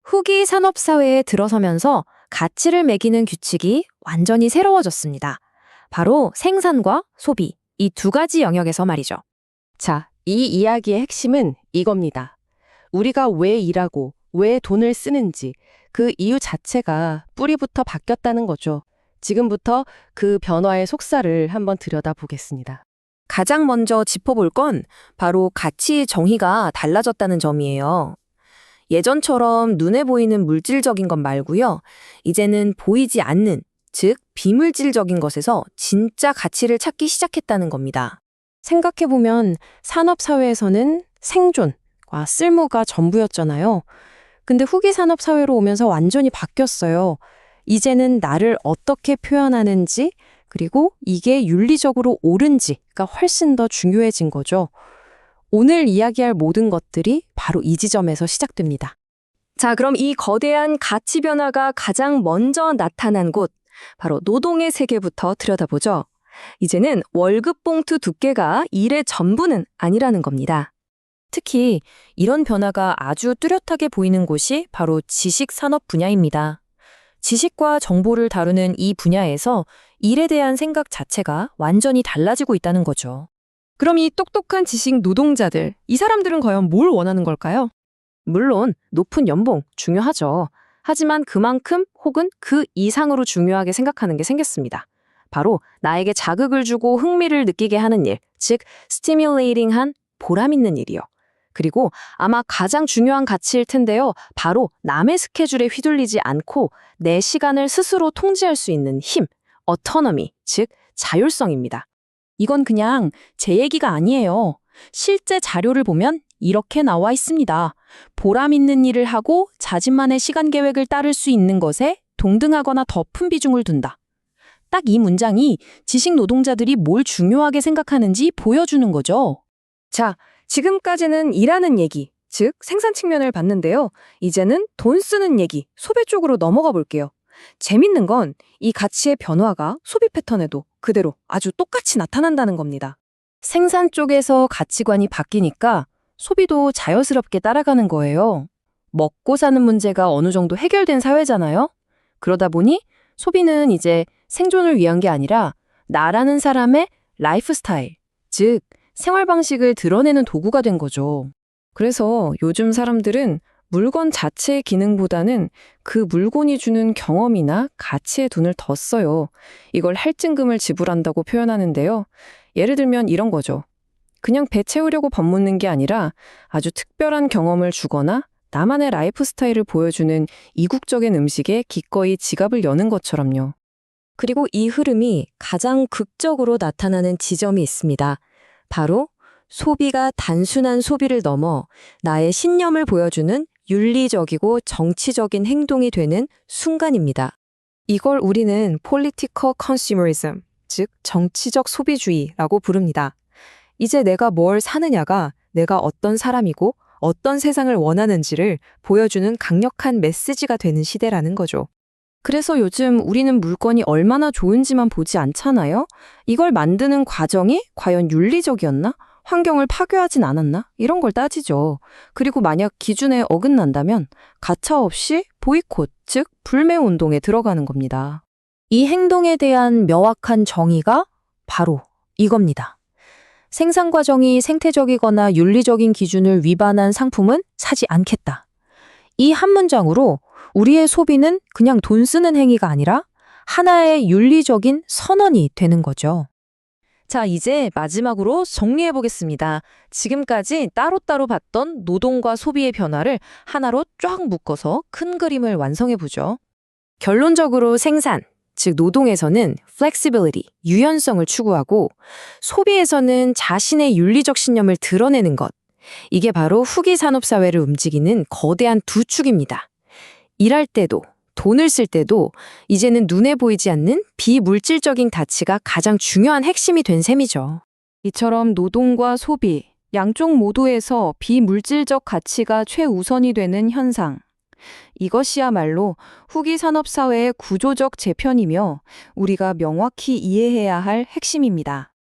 후기 산업사회에 들어서면서 가치를 매기는 규칙이 완전히 새로워졌습니다. 바로 생산과 소비, 이 두 가지 영역에서 말이죠. 자, 이 이야기의 핵심은 이겁니다. 우리가 왜 일하고 왜 돈을 쓰는지 그 이유 자체가 뿌리부터 바뀌었다는 거죠. 지금부터 그 변화의 속살을 한번 들여다보겠습니다. 가장 먼저 짚어볼 건 바로 가치의 정의가 달라졌다는 점이에요. 예전처럼 눈에 보이는 물질적인 것 말고요. 이제는 보이지 않는, 즉 비물질적인 것에서 진짜 가치를 찾기 시작했다는 겁니다. 생각해보면 산업사회에서는 생존과 쓸모가 전부였잖아요. 근데 후기 산업사회로 오면서 완전히 바뀌었어요. 이제는 나를 어떻게 표현하는지, 그리고 이게 윤리적으로 옳은지가 훨씬 더 중요해진 거죠. 오늘 이야기할 모든 것들이 바로 이 지점에서 시작됩니다. 자, 그럼 이 거대한 가치 변화가 가장 먼저 나타난 곳, 바로 노동의 세계부터 들여다보죠. 이제는 월급 봉투 두께가 일의 전부는 아니라는 겁니다. 특히 이런 변화가 아주 뚜렷하게 보이는 곳이 바로 지식 산업 분야입니다. 지식과 정보를 다루는 이 분야에서 일에 대한 생각 자체가 완전히 달라지고 있다는 거죠. 그럼 이 똑똑한 지식 노동자들, 이 사람들은 과연 뭘 원하는 걸까요? 물론 높은 연봉 중요하죠. 하지만 그만큼 혹은 그 이상으로 중요하게 생각하는 게 생겼습니다. 바로 나에게 자극을 주고 흥미를 느끼게 하는 일, 즉 스티뮬레이팅한 보람 있는 일이요. 그리고 아마 가장 중요한 가치일 텐데요. 바로 남의 스케줄에 휘둘리지 않고 내 시간을 스스로 통제할 수 있는 힘, 어토노미, 즉 자율성입니다. 이건 그냥 제 얘기가 아니에요. 실제 자료를 보면 이렇게 나와 있습니다. 보람 있는 일을 하고 자신만의 시간 계획을 따를 수 있는 것에 동등하거나 더 큰 비중을 둔다. 딱 이 문장이 지식 노동자들이 뭘 중요하게 생각하는지 보여주는 거죠. 자, 지금까지는 일하는 얘기, 즉 생산 측면을 봤는데요. 이제는 돈 쓰는 얘기, 소비 쪽으로 넘어가 볼게요. 재밌는 건 이 가치의 변화가 소비 패턴에도 그대로 아주 똑같이 나타난다는 겁니다. 생산 쪽에서 가치관이 바뀌니까 소비도 자연스럽게 따라가는 거예요. 먹고 사는 문제가 어느 정도 해결된 사회잖아요. 그러다 보니 소비는 이제 생존을 위한 게 아니라 나라는 사람의 라이프 스타일, 즉 생활 방식을 드러내는 도구가 된 거죠. 그래서 요즘 사람들은 물건 자체의 기능보다는 그 물건이 주는 경험이나 가치에 돈을 더 써요. 이걸 할증금을 지불한다고 표현하는데요. 예를 들면 이런 거죠. 그냥 배 채우려고 밥 묻는 게 아니라 아주 특별한 경험을 주거나 나만의 라이프 스타일을 보여주는 이국적인 음식에 기꺼이 지갑을 여는 것처럼요. 그리고 이 흐름이 가장 극적으로 나타나는 지점이 있습니다. 바로 소비가 단순한 소비를 넘어 나의 신념을 보여주는 윤리적이고 정치적인 행동이 되는 순간입니다. 이걸 우리는 political consumerism, 즉 정치적 소비주의라고 부릅니다. 이제 내가 뭘 사느냐가 내가 어떤 사람이고 어떤 세상을 원하는지를 보여주는 강력한 메시지가 되는 시대라는 거죠. 그래서 요즘 우리는 물건이 얼마나 좋은지만 보지 않잖아요? 이걸 만드는 과정이 과연 윤리적이었나? 환경을 파괴하진 않았나? 이런 걸 따지죠. 그리고 만약 기준에 어긋난다면 가차없이 보이콧, 즉 불매 운동에 들어가는 겁니다. 이 행동에 대한 명확한 정의가 바로 이겁니다. 생산 과정이 생태적이거나 윤리적인 기준을 위반한 상품은 사지 않겠다. 이 한 문장으로 우리의 소비는 그냥 돈 쓰는 행위가 아니라 하나의 윤리적인 선언이 되는 거죠. 자, 이제 마지막으로 정리해 보겠습니다. 지금까지 따로따로 봤던 노동과 소비의 변화를 하나로 쫙 묶어서 큰 그림을 완성해 보죠. 결론적으로 생산, 즉 노동에서는 flexibility, 유연성을 추구하고 소비에서는 자신의 윤리적 신념을 드러내는 것. 이게 바로 후기 산업 사회를 움직이는 거대한 두 축입니다. 일할 때도 돈을 쓸 때도 이제는 눈에 보이지 않는 비물질적인 가치가 가장 중요한 핵심이 된 셈이죠. 이처럼 노동과 소비, 양쪽 모두에서 비물질적 가치가 최우선이 되는 현상. 이것이야말로 후기 산업사회의 구조적 재편이며 우리가 명확히 이해해야 할 핵심입니다.